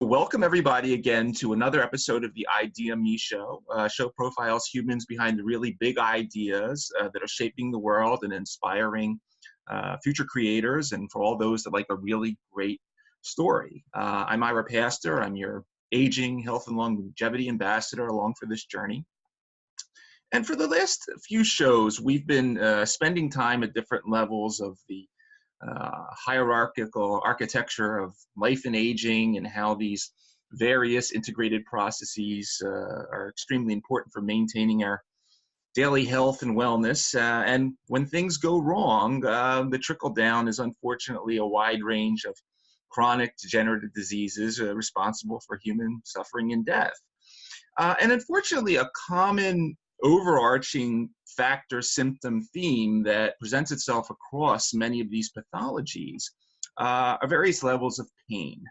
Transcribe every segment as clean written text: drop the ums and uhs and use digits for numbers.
Welcome everybody again to another episode of the ideaXme show. Show profiles humans behind the really big ideas that are shaping the world and inspiring future creators, and for all those that like a really great story. I'm Ira Pastor. I'm your aging, health, and longevity ambassador along for this journey. And for the last few shows, we've been spending time at different levels of the hierarchical architecture of life and aging, and how these various integrated processes are extremely important for maintaining our daily health and wellness. And when things go wrong, the trickle down is unfortunately a wide range of chronic degenerative diseases responsible for human suffering and death. And unfortunately, a common overarching factor symptom theme that presents itself across many of these pathologies are various levels of pain.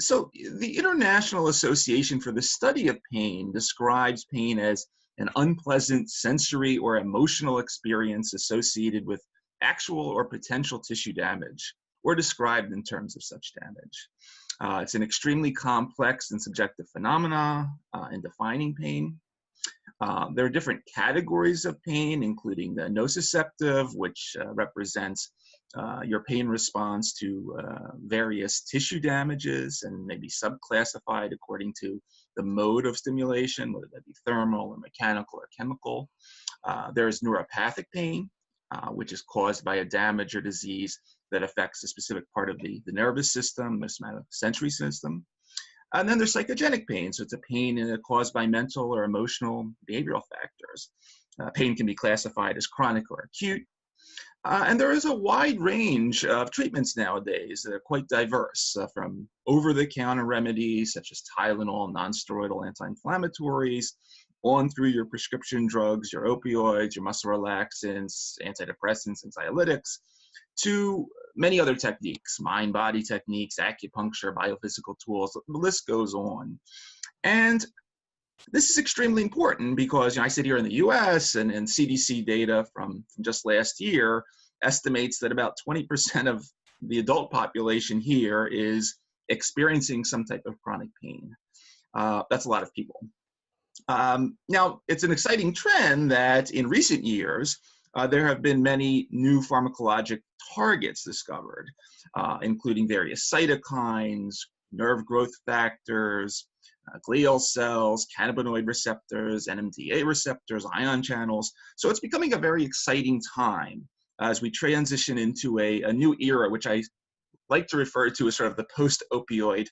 So the International Association for the Study of Pain describes pain as an unpleasant sensory or emotional experience associated with actual or potential tissue damage, or described in terms of such damage. It's an extremely complex and subjective phenomena in defining pain. There are different categories of pain, including the nociceptive, which represents your pain response to various tissue damages and may be subclassified according to the mode of stimulation, whether that be thermal or mechanical or chemical. There is neuropathic pain, which is caused by a damage or disease that affects a specific part of the nervous system, the sensory system. And then there's psychogenic pain. So it's a pain caused by mental or emotional behavioral factors. Pain can be classified as chronic or acute. And there is a wide range of treatments nowadays that are quite diverse, from over-the-counter remedies such as Tylenol, non-steroidal anti-inflammatories, on through your prescription drugs, your opioids, your muscle relaxants, antidepressants, anxiolytics, to many other techniques, mind-body techniques, acupuncture, biophysical tools, the list goes on. And this is extremely important because I sit here in the US, and CDC data from just last year estimates that about 20% of the adult population here is experiencing some type of chronic pain. That's a lot of people. Now, it's an exciting trend that in recent years, there have been many new pharmacologic targets discovered, including various cytokines, nerve growth factors, glial cells, cannabinoid receptors, NMDA receptors, ion channels. So it's becoming a very exciting time as we transition into a new era, which I like to refer to as sort of the post-opioid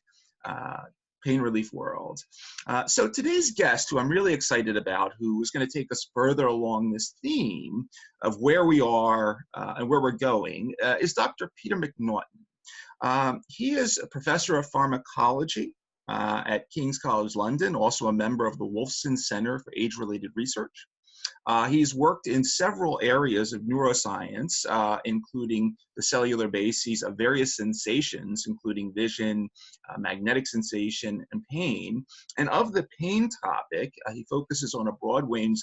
pain relief world. So today's guest, who I'm really excited about, who is going to take us further along this theme of where we are and where we're going, is Dr. Peter McNaughton. He is a professor of pharmacology at King's College London, also a member of the Wolfson Center for Age-Related Research. He's worked in several areas of neuroscience, including the cellular bases of various sensations, including vision, magnetic sensation, and pain. And of the pain topic, he focuses on a broad range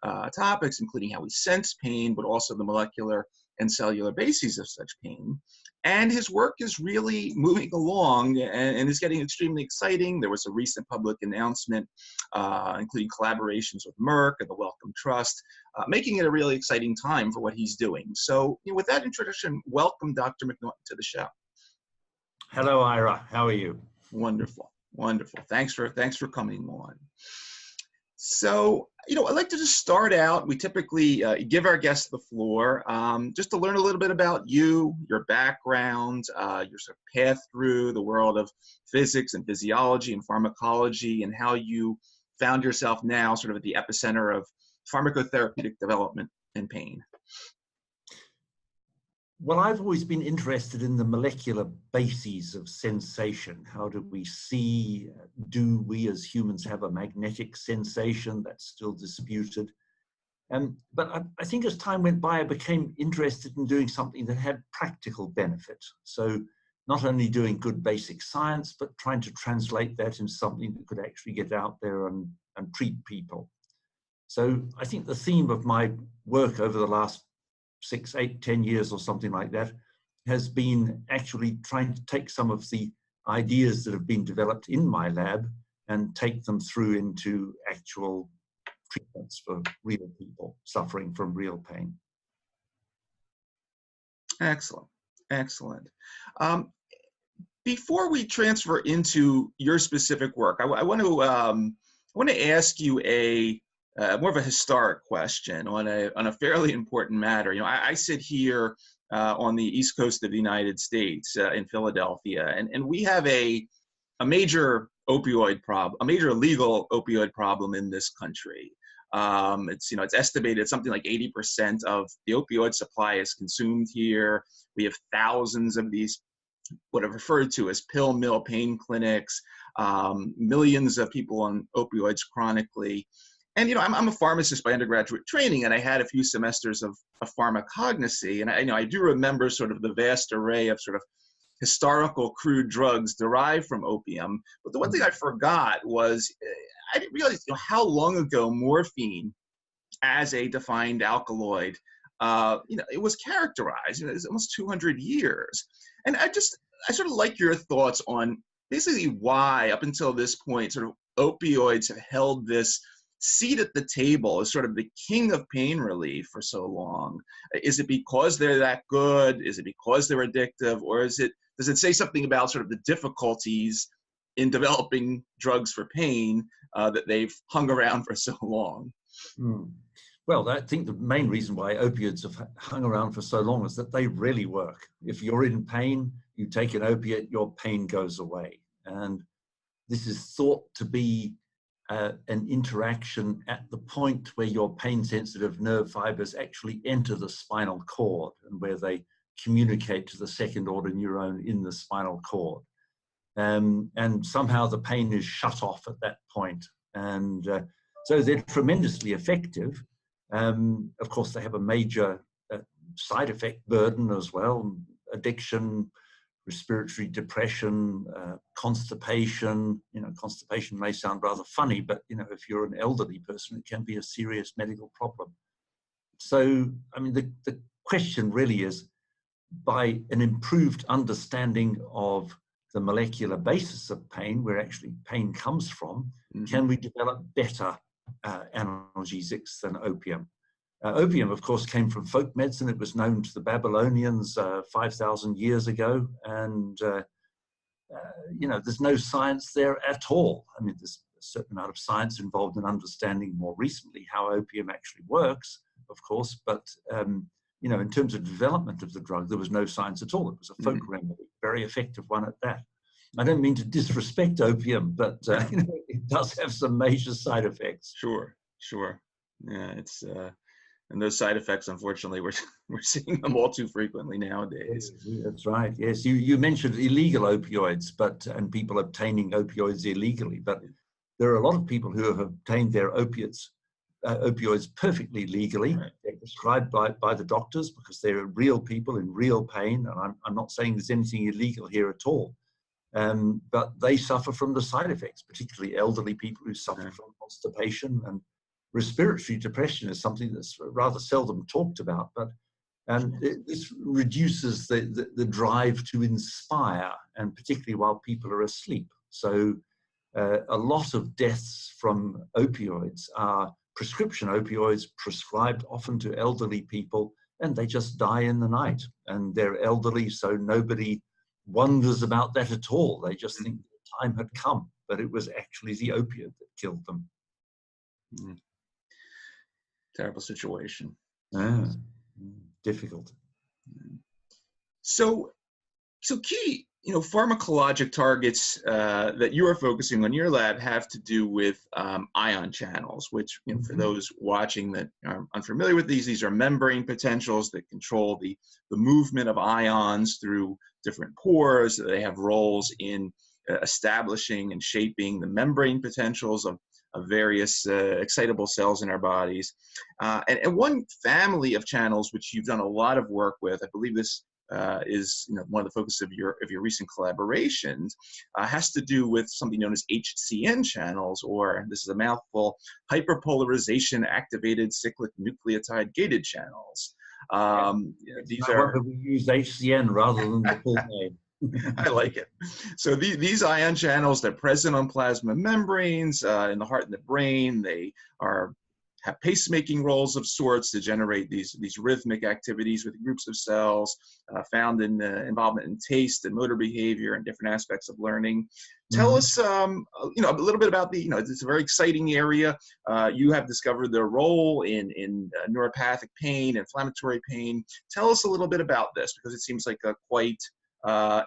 of topics, including how we sense pain, but also the molecular and cellular bases of such pain. And his work is really moving along and is getting extremely exciting. There was a recent public announcement, including collaborations with Merck and the Wellcome Trust, making it a really exciting time for what he's doing. So with that introduction, welcome Dr. McNaughton to the show. Hello, Ira. How are you? Wonderful, wonderful. Thanks for coming on. So, I'd like to just start out. We typically give our guests the floor just to learn a little bit about you, your background, your sort of path through the world of physics and physiology and pharmacology, and how you found yourself now sort of at the epicenter of pharmacotherapeutic development in pain. Well, I've always been interested in the molecular bases of sensation. How do we see? Do we as humans have a magnetic sensation? That's still disputed. But I think as time went by, I became interested in doing something that had practical benefit. So not only doing good basic science, but trying to translate that into something that could actually get out there and treat people. So I think the theme of my work over the last 6, 8, 10 years or something like that has been actually trying to take some of the ideas that have been developed in my lab and take them through into actual treatments for real people suffering from real pain. Excellent, excellent. Before we transfer into your specific work, I want to ask you a more of a historic question on a fairly important matter. You know, I sit here on the East Coast of the United States in Philadelphia, and we have a major opioid problem, a major legal opioid problem in this country. It's estimated something like 80% of the opioid supply is consumed here. We have thousands of these, what are referred to as pill mill pain clinics, millions of people on opioids chronically. And, you know, I'm a pharmacist by undergraduate training, and I had a few semesters of pharmacognosy. And I do remember sort of the vast array of sort of historical crude drugs derived from opium. But the one thing I forgot was I didn't realize, you know, how long ago morphine as a defined alkaloid, it was characterized. You know, it's almost 200 years. And I sort of like your thoughts on basically why up until this point sort of opioids have held this seat at the table as sort of the king of pain relief for so long. Is it because they're that good? Is it because they're addictive? Or does it say something about sort of the difficulties in developing drugs for pain that they've hung around for so long? Well, I think the main reason why opioids have hung around for so long is that they really work. If you're in pain, you take an opiate, your pain goes away. And this is thought to be an interaction at the point where your pain-sensitive nerve fibers actually enter the spinal cord and where they communicate to the second-order neuron in the spinal cord. And somehow the pain is shut off at that point. And so they're tremendously effective. Of course, they have a major side effect burden as well: addiction, respiratory depression, constipation. You know, constipation may sound rather funny, but you know, if you're an elderly person, it can be a serious medical problem. So, I mean, the question really is, by an improved understanding of the molecular basis of pain, where actually pain comes from, can we develop better analgesics than opium? Opium, of course, came from folk medicine. It was known to the Babylonians 5,000 years ago. And, you know, there's no science there at all. I mean, there's a certain amount of science involved in understanding more recently how opium actually works, of course. But, you know, in terms of development of the drug, there was no science at all. It was a folk remedy, very effective one at that. I don't mean to disrespect opium, but you know, it does have some major side effects. Sure. Yeah, it's and those side effects, unfortunately, we're seeing them all too frequently nowadays. That's right. Yes, you mentioned illegal opioids, and people obtaining opioids illegally, but there are a lot of people who have obtained their opioids perfectly legally. Right. They're prescribed by the doctors because they're real people in real pain, and I'm not saying there's anything illegal here at all. But they suffer from the side effects, particularly elderly people who suffer from constipation, and respiratory depression is something that's rather seldom talked about, but this reduces the drive to inspire, and particularly while people are asleep. So a lot of deaths from opioids are prescription opioids prescribed often to elderly people, and they just die in the night. And they're elderly, so nobody wonders about that at all. They just think the time had come, but it was actually the opiate that killed them. Terrible situation. Difficult. So key, you know, pharmacologic targets that you are focusing on your lab have to do with ion channels, which, you know, for those watching that are unfamiliar with these are membrane potentials that control the movement of ions through different pores. They have roles in establishing and shaping the membrane potentials of various excitable cells in our bodies. And one family of channels which you've done a lot of work with, I believe this is, you know, one of the focuses of your recent collaborations, has to do with something known as HCN channels, or this is a mouthful, hyperpolarization activated cyclic nucleotide gated channels. These are. We use HCN rather than the full name. I like it. So these ion channels, they're present on plasma membranes in the heart and the brain. They have pacemaking roles of sorts to generate these rhythmic activities with groups of cells found in involvement in taste and motor behavior and different aspects of learning. Tell us, a little bit about it's a very exciting area. You have discovered their role in neuropathic pain, inflammatory pain. Tell us a little bit about this, because it seems like a quite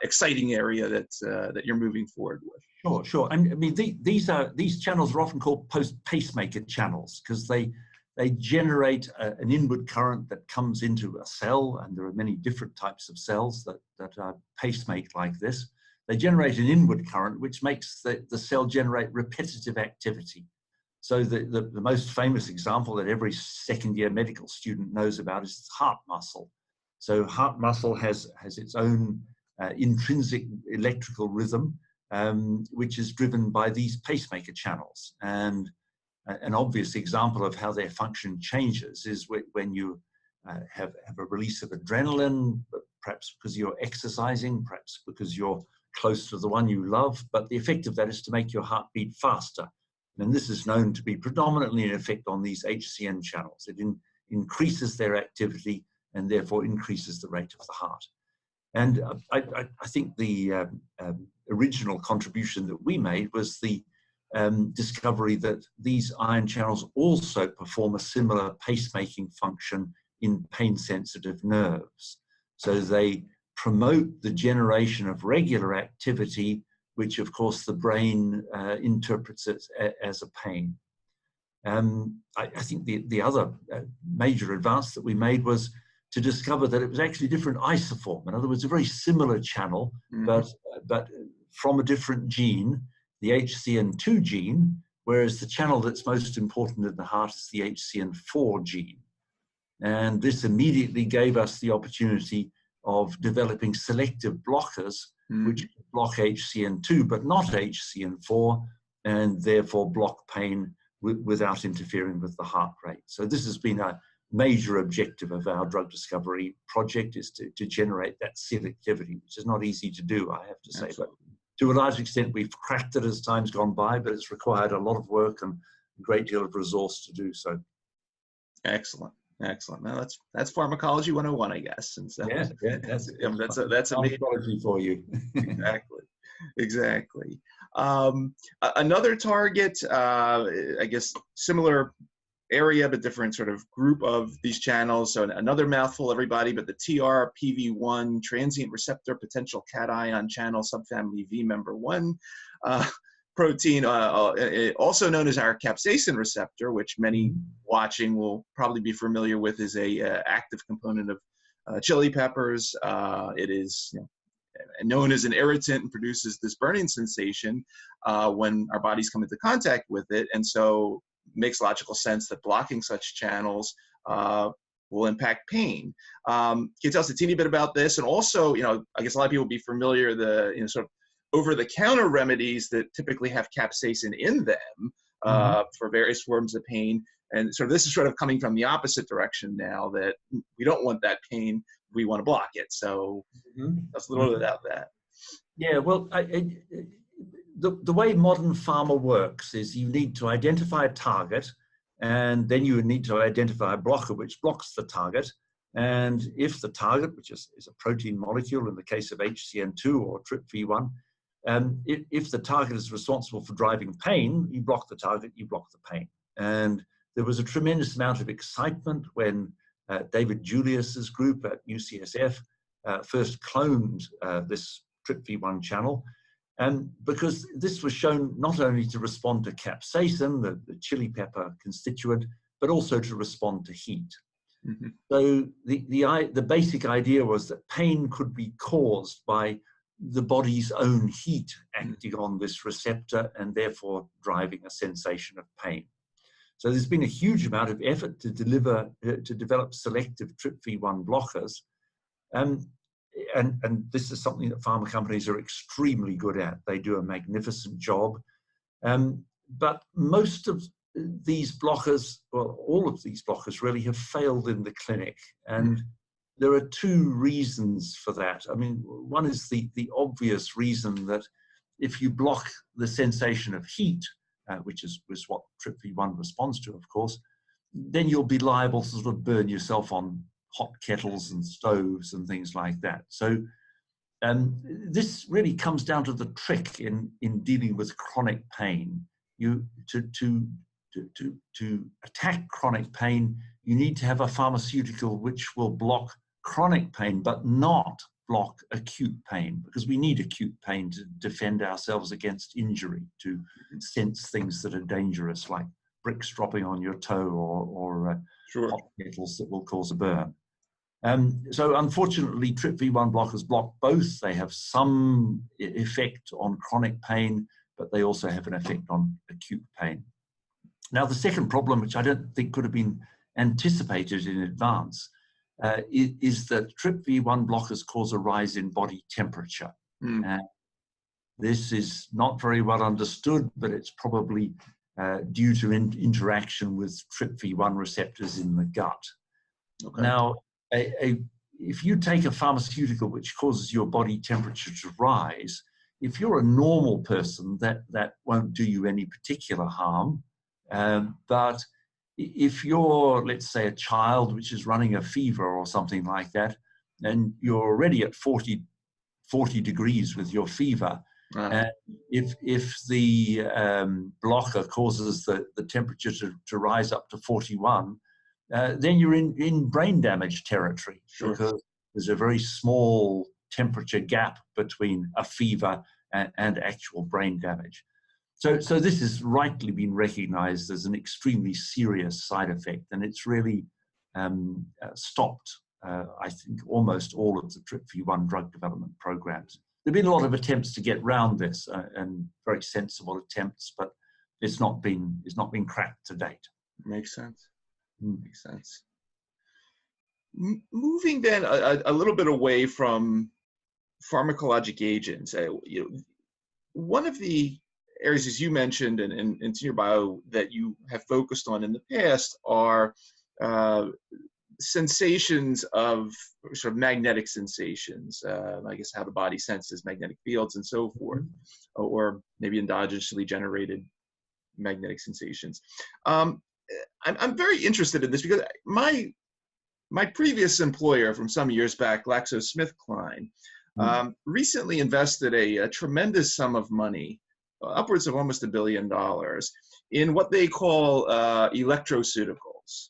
exciting area that you're moving forward with. Sure. And I mean, these channels are often called pacemaker channels because they generate an inward current that comes into a cell, and there are many different types of cells that are pacemaker like this. They generate an inward current which makes the cell generate repetitive activity. So the most famous example that every second-year medical student knows about is the heart muscle. So heart muscle has its own intrinsic electrical rhythm, which is driven by these pacemaker channels. And an obvious example of how their function changes is when you have a release of adrenaline, perhaps because you're exercising, perhaps because you're close to the one you love, but the effect of that is to make your heart beat faster. And this is known to be predominantly an effect on these HCN channels. It increases their activity and therefore increases the rate of the heart. And I think the original contribution that we made was the discovery that these ion channels also perform a similar pacemaking function in pain-sensitive nerves. So they promote the generation of regular activity, which of course the brain interprets it as a pain. I think the other major advance that we made was to discover that it was actually a different isoform. In other words, a very similar channel, but from a different gene, the HCN2 gene, whereas the channel that's most important in the heart is the HCN4 gene. And this immediately gave us the opportunity of developing selective blockers, which block HCN2, but not HCN4, and therefore block pain without interfering with the heart rate. So this has been a major objective of our drug discovery project, is to generate that selectivity, which is not easy to do, I have to say. Absolutely. But to a large extent, we've cracked it as time's gone by, but it's required a lot of work and a great deal of resource to do so. Excellent. Now that's pharmacology 101, I guess. And so that's amazing for you. Exactly. Another target, I guess, similar area but different sort of group of these channels. So another mouthful, everybody, but the TRPV1 transient receptor potential cation channel subfamily V member 1 protein, also known as our capsaicin receptor, which many watching will probably be familiar with, is a active component of chili peppers. It is known as an irritant and produces this burning sensation when our bodies come into contact with it, and so makes logical sense that blocking such channels will impact pain. Can you tell us a teeny bit about this? And also, I guess a lot of people will be familiar sort of over-the-counter remedies that typically have capsaicin in them for various forms of pain. And so this is sort of coming from the opposite direction now, that we don't want that pain, we want to block it. So that's a little bit about that. Yeah, well, the way modern pharma works is you need to identify a target, and then you need to identify a blocker which blocks the target. And if the target, which is a protein molecule in the case of HCN2 or TRPV1, if the target is responsible for driving pain, you block the target, you block the pain. And there was a tremendous amount of excitement when David Julius's group at UCSF first cloned this TRPV1 channel, and because this was shown not only to respond to capsaicin, the chili pepper constituent, but also to respond to heat. So the basic idea was that pain could be caused by the body's own heat acting on this receptor and therefore driving a sensation of pain. So there's been a huge amount of effort to develop selective TRPV1 blockers. And this is something that pharma companies are extremely good at. They do a magnificent job. But most of these blockers, well, all of these blockers really have failed in the clinic. And there are two reasons for that. I mean, one is the obvious reason that if you block the sensation of heat, which is what TRPV1 responds to, of course, then you'll be liable to sort of burn yourself on hot kettles and stoves and things like that. So this really comes down to the trick in dealing with chronic pain. To attack chronic pain, you need to have a pharmaceutical which will block chronic pain, but not block acute pain, because we need acute pain to defend ourselves against injury, to sense things that are dangerous, like bricks dropping on your toe or Sure. hot kettles that will cause a burn. So unfortunately, TRPV1 blockers block both. They have some effect on chronic pain, but they also have an effect on acute pain. Now, the second problem, which I don't think could have been anticipated in advance, is that TRPV1 blockers cause a rise in body temperature. This is not very well understood, but it's probably due to interaction with TRPV1 receptors in the gut. Okay. Now, if you take a pharmaceutical which causes your body temperature to rise, if you're a normal person, that won't do you any particular harm. But if you're, let's say, a child which is running a fever or something like that, and you're already at 40 degrees with your fever, and if the blocker causes the temperature to rise up to 41, then you're in brain damage territory. Sure. Because there's a very small temperature gap between a fever and actual brain damage. So this has rightly been recognized as an extremely serious side effect, and it's really stopped, I think, almost all of the TRPV1 drug development programs. There have been a lot of attempts to get around this, and very sensible attempts, but it's not been cracked to date. Makes sense. Makes sense. Moving then a little bit away from pharmacologic agents, one of the areas, as you mentioned in your bio, that you have focused on in the past are sensations of sort of magnetic sensations, I guess how the body senses magnetic fields and so forth, or maybe endogenously generated magnetic sensations. I'm very interested in this because my previous employer from some years back, GlaxoSmithKline, recently invested a tremendous sum of money, upwards of almost $1 billion, in what they call electroceuticals.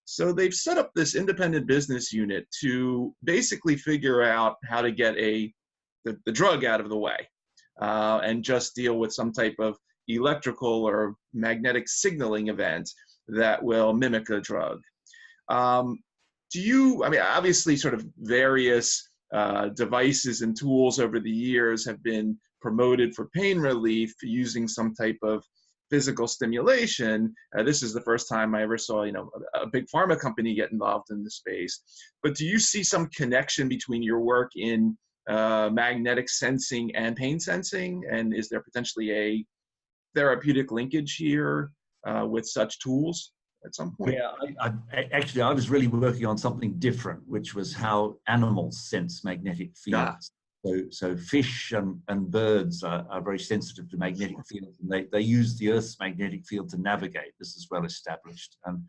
So they've set up this independent business unit to basically figure out how to get the drug out of the way and just deal with some type of electrical or magnetic signaling event that will mimic a drug. I mean, obviously sort of various devices and tools over the years have been promoted for pain relief using some type of physical stimulation. This is the first time I ever saw, a big pharma company get involved in the space. But do you see some connection between your work in magnetic sensing and pain sensing? And is there potentially a therapeutic linkage here with such tools at some point? Yeah, actually, I was really working on something different, which was how animals sense magnetic fields. So fish and birds are very sensitive to magnetic fields, and they use the Earth's magnetic field to navigate. This is well established. And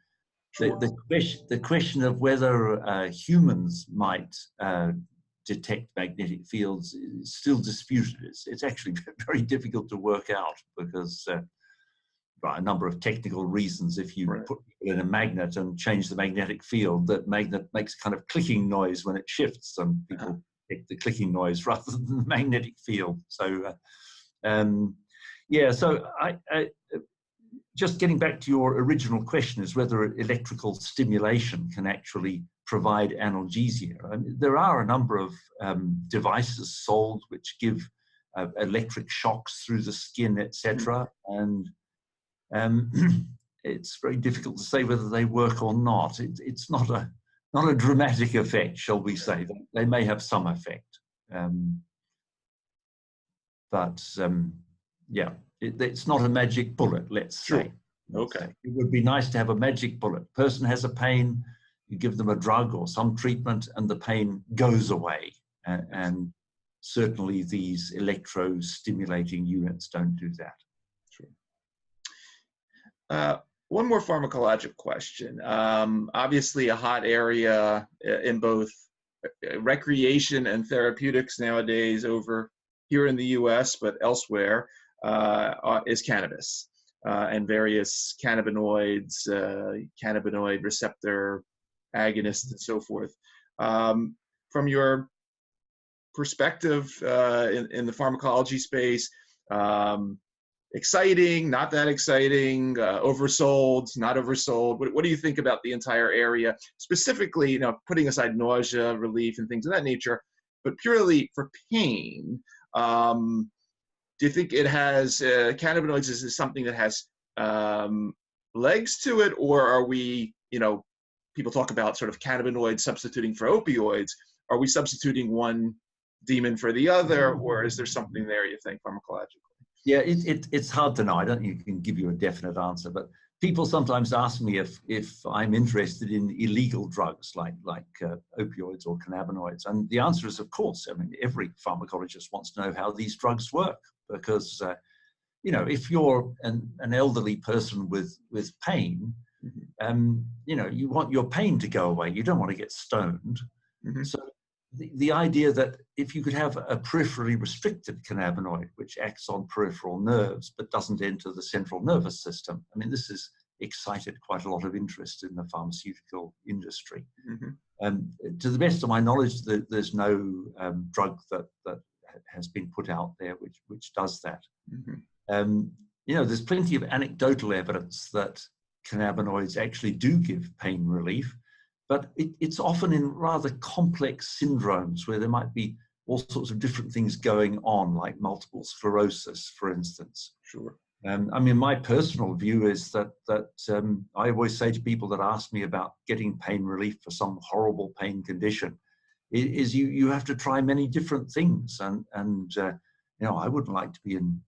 the question of whether humans might detect magnetic fields is still disputed. It's actually very difficult to work out because a number of technical reasons. If you put people in a magnet and change the magnetic field, that magnet makes a kind of clicking noise when it shifts, and people pick the clicking noise rather than the magnetic field. So, so I just getting back to your original question, is whether electrical stimulation can actually provide analgesia. I mean, there are a number of devices sold which give electric shocks through the skin, etc. And it's very difficult to say whether they work or not. It's not a dramatic effect, shall we say. They may have some effect, it's not a magic bullet, let's say. Okay. It would be nice to have a magic bullet. Person has a pain, you give them a drug or some treatment and the pain goes away. And certainly these electro-stimulating units don't do that. Sure. One more pharmacologic question. Obviously a hot area in both recreation and therapeutics nowadays over here in the US, but elsewhere, is cannabis and various cannabinoids, cannabinoid receptor agonists, and so forth. From your perspective in the pharmacology space, exciting, not that exciting, oversold, not oversold? What do you think about the entire area, specifically, you know, putting aside nausea, relief, and things of that nature, but purely for pain? Do you think it has, cannabinoids is something that has legs to it, or are we, you know, people talk about sort of cannabinoids substituting for opioids. Are we substituting one demon for the other, or is there something there, you think, pharmacologically? Yeah, it's hard to know. I don't think you can give you a definite answer, but people sometimes ask me if I'm interested in illegal drugs like opioids or cannabinoids. And the answer is, of course. I mean, every pharmacologist wants to know how these drugs work, because, you know, if you're an elderly person with pain, you know, you want your pain to go away. You don't want to get stoned. So the idea that if you could have a peripherally restricted cannabinoid, which acts on peripheral nerves, but doesn't enter the central nervous system, I mean, this has excited quite a lot of interest in the pharmaceutical industry. To the best of my knowledge, there's no drug that has been put out there which does that. You know, there's plenty of anecdotal evidence that cannabinoids actually do give pain relief, but it's often in rather complex syndromes where there might be all sorts of different things going on, like multiple sclerosis, for instance. Sure. I mean, my personal view is that I always say to people that ask me about getting pain relief for some horrible pain condition, is you have to try many different things, and you know, I wouldn't like to be in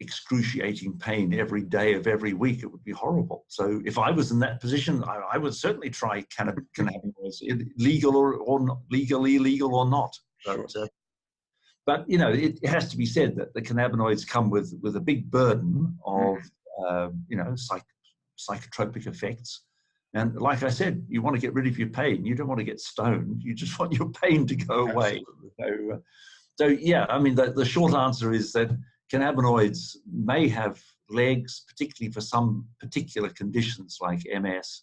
excruciating pain every day of every week. It would be horrible. So if I was in that position, I would certainly try cannabinoids, legal or not, illegal or not. But you know, it has to be said that the cannabinoids come with a big burden of you know, psychotropic effects. And like I said, you want to get rid of your pain. You don't want to get stoned. You just want your pain to go away. So yeah, I mean, the short answer is that cannabinoids may have legs, particularly for some particular conditions like MS,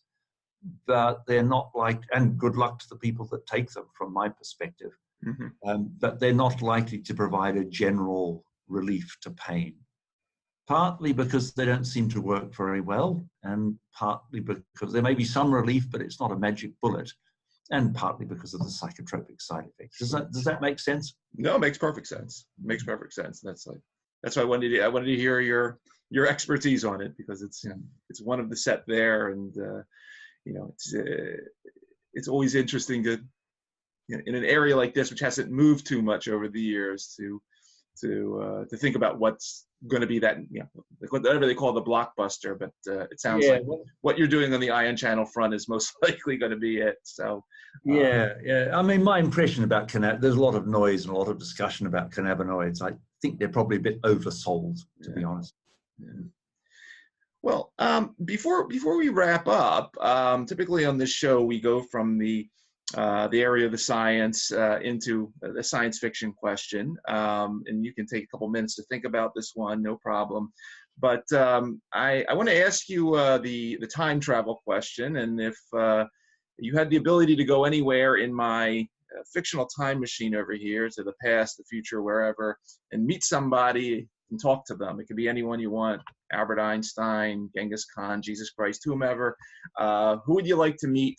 but they're not like, and good luck to the people that take them from my perspective, but they're not likely to provide a general relief to pain. Partly because they don't seem to work very well, and partly because there may be some relief, but it's not a magic bullet, and partly because of the psychotropic side effects. Does that make sense? No, it makes perfect sense. It makes perfect sense. That's why I wanted to hear your expertise on it, because it's, you know, it's one of the set there, and you know, it's always interesting to, you know, in an area like this, which hasn't moved too much over the years, to think about what's going to be that, you know, whatever they call the blockbuster. But it sounds like what you're doing on the ion channel front is most likely going to be it. So yeah. I mean, my impression about there's a lot of noise and a lot of discussion about cannabinoids. I think they're probably a bit oversold, to be honest. Well, before we wrap up, typically on this show we go from the area of the science into the science fiction question, and you can take a couple minutes to think about this one, no problem. But I want to ask you the time travel question, and if you had the ability to go anywhere in my fictional time machine over here, to the past, the future, wherever, and meet somebody and talk to them. It could be anyone you want: Albert Einstein, Genghis Khan, Jesus Christ, whomever. Who would you like to meet,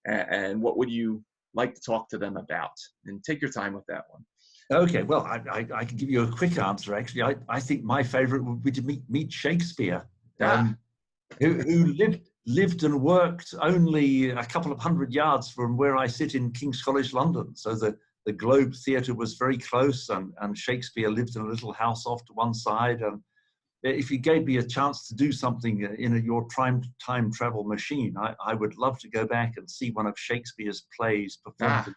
and what would you like to talk to them about? And take your time with that one. Okay, well, I can give you a quick answer, actually. I think my favorite would be to meet Shakespeare, who lived and worked only a couple of 100 yards from where I sit in King's College, London. So the Globe Theatre was very close, and Shakespeare lived in a little house off to one side. And if you gave me a chance to do something in your time travel machine, I would love to go back and see one of Shakespeare's plays performed in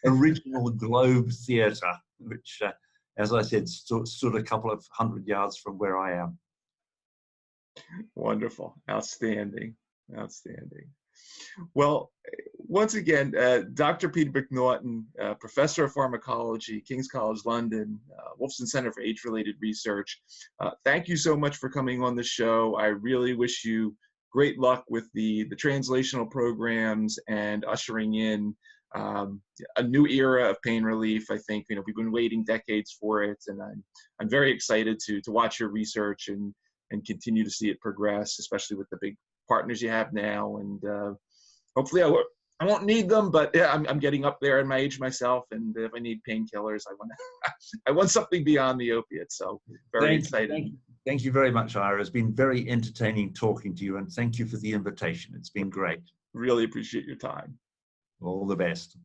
the original Globe Theatre, which, as I said, stood a couple of 100 yards from where I am. Wonderful. Outstanding. Outstanding. Well, once again, Dr. Peter McNaughton, Professor of Pharmacology, King's College London, Wolfson Center for Age-Related Research. Thank you so much for coming on the show. I really wish you great luck with the translational programs and ushering in a new era of pain relief. I think, you know, we've been waiting decades for it, and I'm very excited to watch your research and continue to see it progress, especially with the big partners you have now. And hopefully I won't need them, but yeah, I'm getting up there in my age myself, and if I need painkillers, I want something beyond the opiates. So very excited. Thank you very much, Ira. It's been very entertaining talking to you, and thank you for the invitation. It's been great. Really appreciate your time. All the best.